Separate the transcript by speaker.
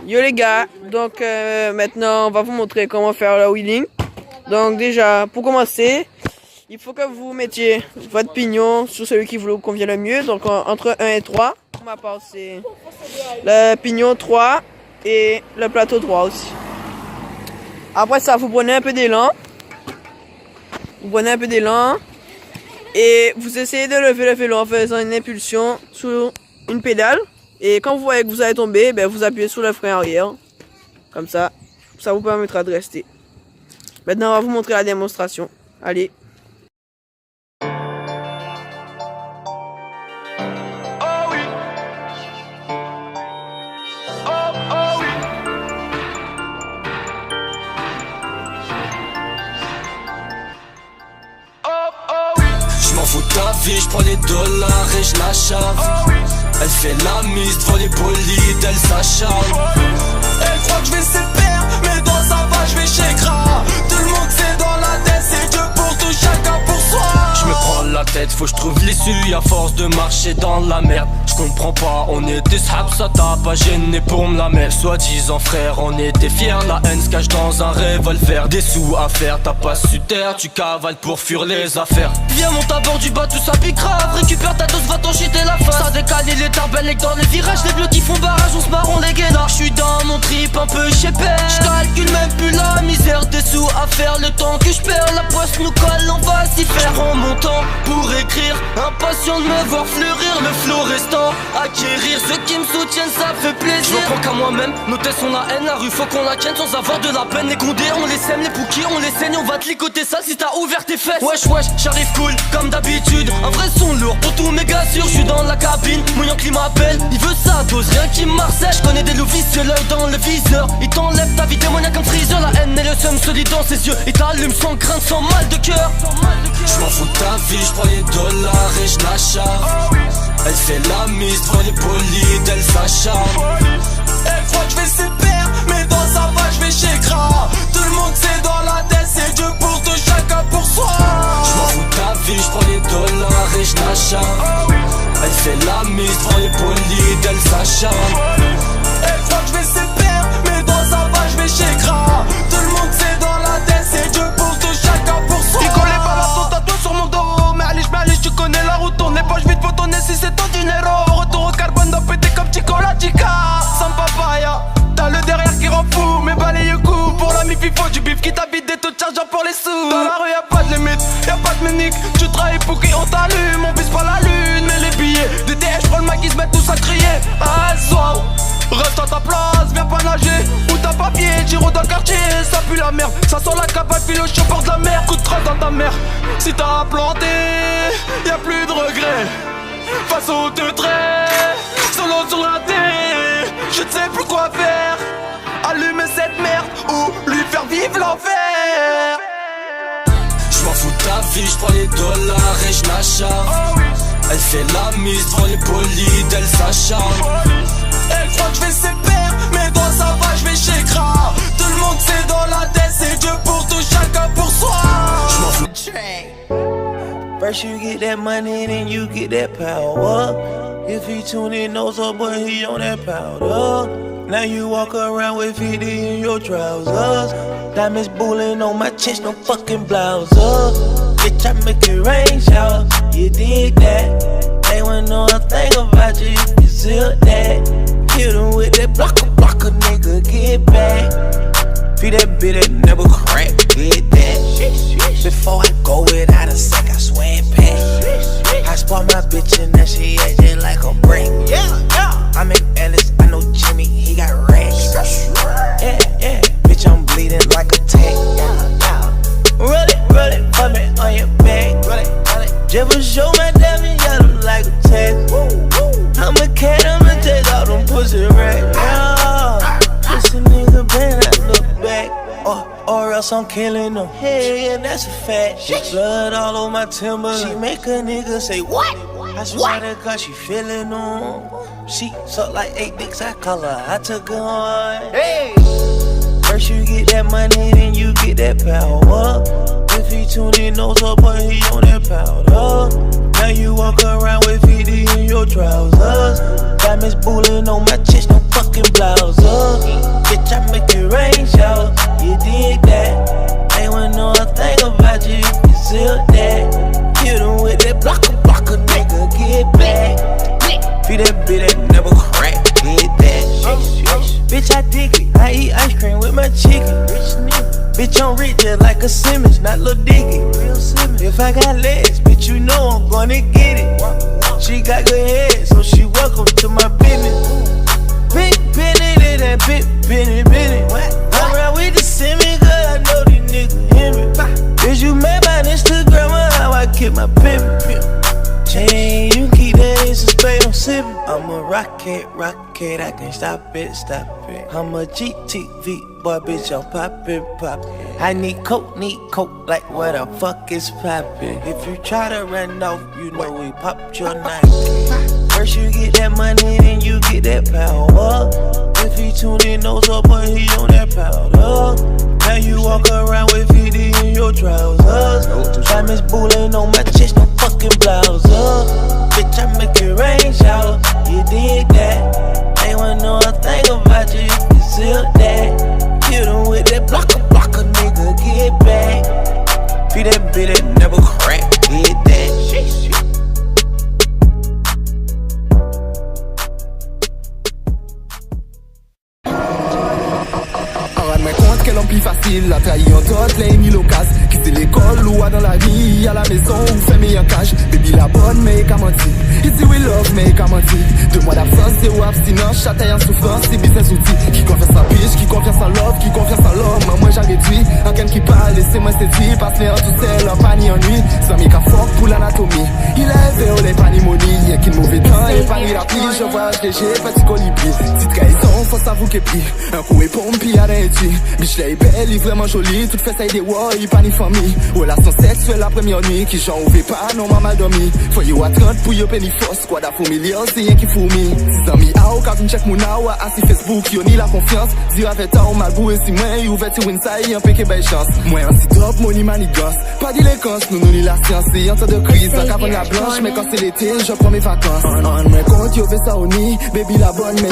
Speaker 1: Yo les gars, donc maintenant on va vous montrer comment faire le wheeling. Donc déjà, pour commencer, il faut que vous mettiez votre pignon sur celui qui vous convient le mieux. Donc entre 1 et 3. Pour ma part, c'est le pignon 3 et le plateau 3 aussi. Après ça, vous prenez un peu d'élan. Et vous essayez de lever le vélo en faisant une impulsion sur une pédale. Et quand vous voyez que vous allez tomber, ben vous appuyez sur le frein arrière. Comme ça. Ça vous permettra de rester. Maintenant, on va vous montrer la démonstration. Allez.
Speaker 2: J'm'en fous de ta vie, j'prends les dollars et j'l'achave. Elle fait la mise devant les bolides, elle s'acharne. Elle croit que j'vais se perdre, mais dans sa va j'vais chez Gras. Tout le monde c'est dans la tête, c'est Dieu pour tout, chacun pour soi. J'me prends la tête, faut que j'trouve l'issue à force de marcher dans la merde. J'comprends pas, on était sahab, ça t'a pas gêné pour me la mettre. Soi-disant frère, on était fiers, la haine se cache dans un revolver. Des sous à faire, t'as pas su taire, tu cavales pour fuir les affaires. Viens monte à bord du bateau, ça pique grave. Récupère ta dose, va t'en jeter la face. Ça décale les tarbelles dans les virages, les bleus qui font barrage, on se marron les guénards. J'suis dans mon trip un peu chez père. J'calcule même plus la misère, des sous à faire, le temps que j'perds. La poisse nous colle, on va s'y faire. En mon temps pour écrire, impatient de me voir fleurir. Le flot restant, acquérir ceux qui me soutiennent, ça fait plaisir. Je reprends qu'à moi-même, nos tests on la haine. La rue faut qu'on la ken sans avoir de la peine. Les condés on les sème, les pouquis on les saigne. On va te licoter ça si t'as ouvert tes fesses. Wesh wesh, j'arrive cool comme d'habitude. Un vrai son lourd pour tous mes gars sûrs. J'suis dans la cabine, mon Yankee m'appelle. Il veut sa dose, rien qui m'harcèle. J'connais des loups vicieux, l'œil dans le viseur. Il t'enlève ta vie démoniaque comme Freezer. La haine et le seum se lit dans ses yeux. Il t'allume sans crainte, sans mal de cœur. J'm'en fous de ta vie, j'prends les dollars et j'l'achave. Elle fait la mise devant les bolides, elle s'acharne. Elle croit que j'vais se perdre, mais dans sa va j'vais chez Gras. Tout le monde c'est dans la tête, c'est Dieu pour tout, chacun pour soi. J'm'en fous de ta vie, j'prends les dollars et j'l'achave. Elle fait la mise devant les bolides, elle s'acharne. Elle croit que j'vais se perdre, mais dans sa va j'vais chez Gras. Tout le monde c'est dans la tête, c'est Dieu pour tout, chacun pour soi. Il collait pas la ton tatouage sur mon dos. Mais allez, tu connais la route, on n'est pas vite faut tonner si c'est ton dinero. Retour au carbone d'en péter comme Chico la chica. Sans papaya, t'as le derrière qui rend fou. Mais balaye le coup pour la mi faut du bif qui t'habite des taux de chargeur pour les sous. Dans la rue y'a pas de limite, y'a pas de ménique. Tu travailles pour qui on t'allume, on vise pas la lune. Mais les billets, des TH, j'prends le maquis, se mettent tous à crier. Ah, soir, reste à ta place, viens pas nager. Ou t'as papier, Giro dans le quartier. Ça pue la merde, ça sent la cabane, file au chauffeur de la mer. Coup de trace dans ta mère, si t'as planté, y'a plus de regrets. Face au deux traits, solo sur la terre. Je ne sais plus quoi faire. Allumer cette merde ou lui faire vivre l'enfer. J'm'en fous de ta vie, j'prends les dollars et j'l'achave. Elle fait la mise devant les bolides, elle s'acharne. Elle croit que j'vais se perdre, mais dans sa va j'vais chez Gras. Tout le monde c'est dans la tête, c'est Dieu pour tout, chacun pour soi. J'm'en fous.
Speaker 3: First you get that money, then you get that power. If he tune in, knows up, but he on that powder. Now you walk around with 50 in your trousers. Diamonds bullying on my chest, no fucking blouse up. Bitch, I make it rain shower, you dig that? They wouldn't know a thing about you if you zip that. Hit them with that blocker, nigga, get back. Feed that bitch that never crack, get that. Before I go without a sec, I swear it pack. I spot my bitch and now she acting like a brick. I'm in Ellis, I know Jimmy, he got racks. Yeah, bitch, I'm bleeding like a tank. Roll it, put me on your back. Just show my diamond yellow like a tag. I'm a cat, I'ma take all them pussy racks. Pussy nigga bad, I look back. Or else I'm killing them. Hell yeah, that's a fact. Blood all over my timber. She make a nigga say what? I swear to God, she feeling them. She suck like 8 dicks, I call her. I took her on. Hey. First you get that money, then you get that power. If he tune in, knows up, but he on that powder. Now you walk around with 50 in your trousers. Diamonds bullying on my chest, no fucking blouse. Bitch, I make it rain shower. You dig that? Ain't wanna know a thing about you if you seal that. Hit him with that blocker, nigga, get back. Be that bitch that never crack, get that. Bitch, I dig it. I eat ice cream with my chicken. Bitch, I'm rich just like a Simmons, not Lil Dicky. If I got legs, bitch, you know I'm gonna get it. She got good head, so she welcome to my business. Big Benny, that big Benny. I'm around with the Simmons, cause I know these niggas hear me. Is you mad by Instagram or how I keep my pimpin'? Chain, you keep that ace of spade, I'm sippin'. I'm a rocket, I can't stop it. I'm a GTV, boy, bitch, I'm poppin'. I need coke, like what the fuck is poppin'? If you try to run off, you know we popped your Nike. First you get that money, then you get that power. If he tune in, knows up, but he on that powder. Now you walk around with 50 in your trousers. Diamonds bullying on my chest, no fucking blouse. Bitch, I make it rain shower. You dig that? Ain't wanna know a thing about you if you seal that. Hit him with that blocker, nigga, get back. Be that bitch that never crack, get that.
Speaker 4: L'homme plus facile, la trahi en tot, les mis l'occasion. Quitter l'école ou à dans la vie, à la maison ou fait meilleur cage. Baby la bonne, mais qu'à mentir. Ici we love, mais qu'à mentir. 2 mois d'absence, c'est ou abstinence, chataille en souffrance, c'est business outil. Qui confiance en piche, qui confiance en love, qui confiance en l'homme. Moi j'ai réduit, en quelqu'un qui parle, laissez-moi séduire. Passe-les en tout seul, en pas ni ennui. Sans mes fort pour l'anatomie. Il est véo, les panimonies, y'a qu'une mauvais temps, et pas ni la pile. Je voyage léger, petit colibri. Petite trahison, faut s'avouer qu'est pris. Un coup et pompe, puis à l'intu. Elle est belle, elle est vraiment jolie, toute fait ça des war, il pas ni famille. Relation sexuelle la première nuit, qui j'en ouvre pas, non maman dormi. Faut y à 30 pour y penny force, quoi d'à million, c'est rien qui fourmi. 6 amis à ou quand une check mon awa, assis Facebook, y'en ni la confiance. Dire avec ta ou malbou et si moi, y ouvert sur inside, y'en péché belle chance. Moi un si top, money manigance, pas d'élégance, nous ni la science, c'est un temps de crise, la caverne la blanche, mais quand c'est l'été, je prends mes vacances. On me compte, y'en fait ça au nid, baby la bonne, mais